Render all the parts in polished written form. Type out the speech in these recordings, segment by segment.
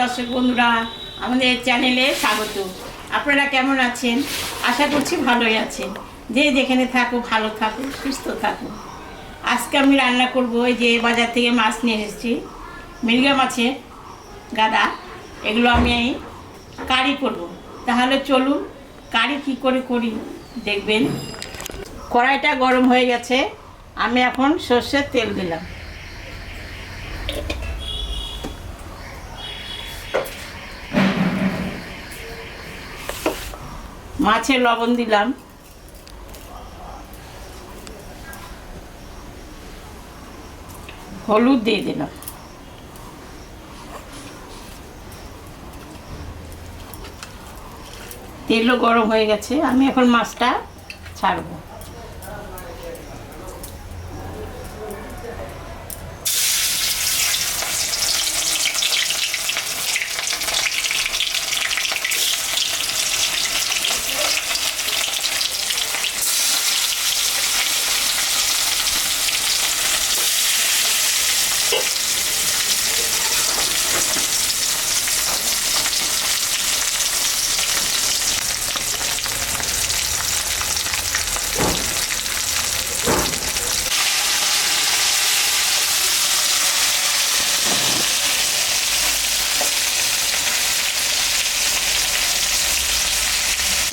দর্শক বন্ধুরা, আমাদের চ্যানেলে স্বাগত। আপনারা কেমন আছেন? আশা করছি ভালোই আছেন। যে যেখানে থাকো ভালো থাকো, সুস্থ থাকো। আজকে আমি রান্না করব, এই যে বাজার থেকে মাছ নিয়ে এসেছি, মৃগেল মাছের গাদা। এগুলো আমি কারি করব। তাহলে চলুন কারি কী করে করি দেখবেন। কড়াইটা গরম হয়ে গেছে, আমি এখন সর্ষের তেল দিলাম। মাছে লবণ দিলাম, হলুদ দিয়ে দিলাম, তেলও গরম হয়ে গেছে, আমি এখন মাছটা ছাড়বো।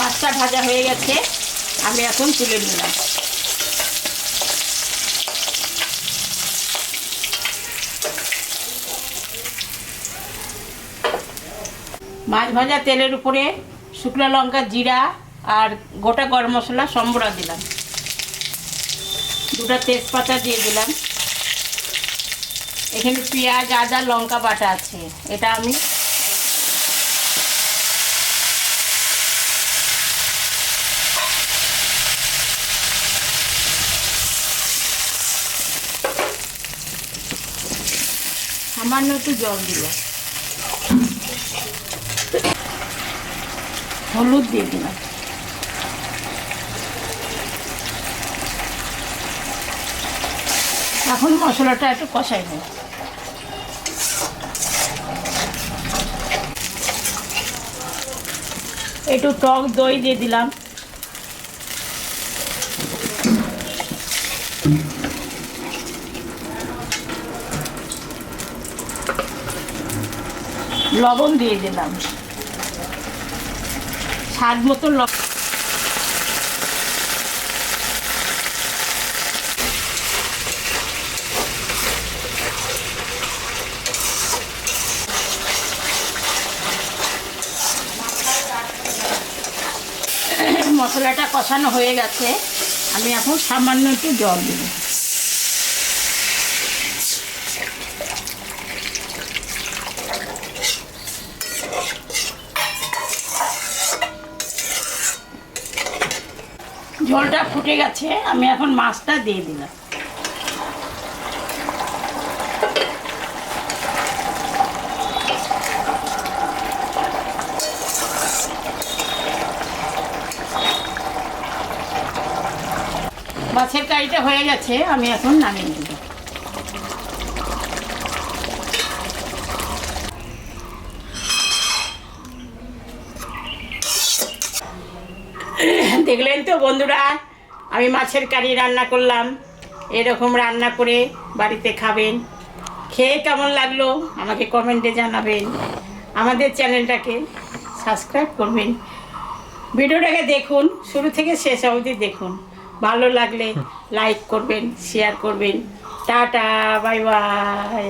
মাছটা ভাজা হয়ে গেছে, আমি এখন তুলে নিলাম। মাছ ভাজা তেলের উপরে শুকনো লঙ্কা, জিরা আর গোটা গরম মশলা সম্বরা দিলাম, দুটো তেজপাতা দিয়ে দিলাম। এখানে পেঁয়াজ, আদা, লঙ্কা বাটা আছে, এটা আমি সামান্য একটু জল দিলাম, হলুদ দিয়ে দিলাম। এখন মশলাটা একটু কষাই নেব। একটু টক দই দিয়ে দিলাম, লবণ দিয়ে দিলাম, স্বাদ মতো লবণ। মশলাটা কষানো হয়ে গেছে, আমি এখন সামান্য একটু জল দেব। জলটা ফুটে গেছে, আমি এখন মাছটা দিয়ে দিলাম। মাছের কারিটা হয়ে গেছে, আমি এখন নামিয়ে নেব। দেখলেন তো বন্ধুরা, আমি মাছের কারি রান্না করলাম। এরকম রান্না করে বাড়িতে খাবেন। খেয়ে কেমন লাগলো আমাকে কমেন্টে জানাবেন। আমাদের চ্যানেলটাকে সাবস্ক্রাইব করবেন। ভিডিওটাকে দেখুন, শুরু থেকে শেষ অবধি দেখুন। ভালো লাগলে লাইক করবেন, শেয়ার করবেন। Tata, bye bye.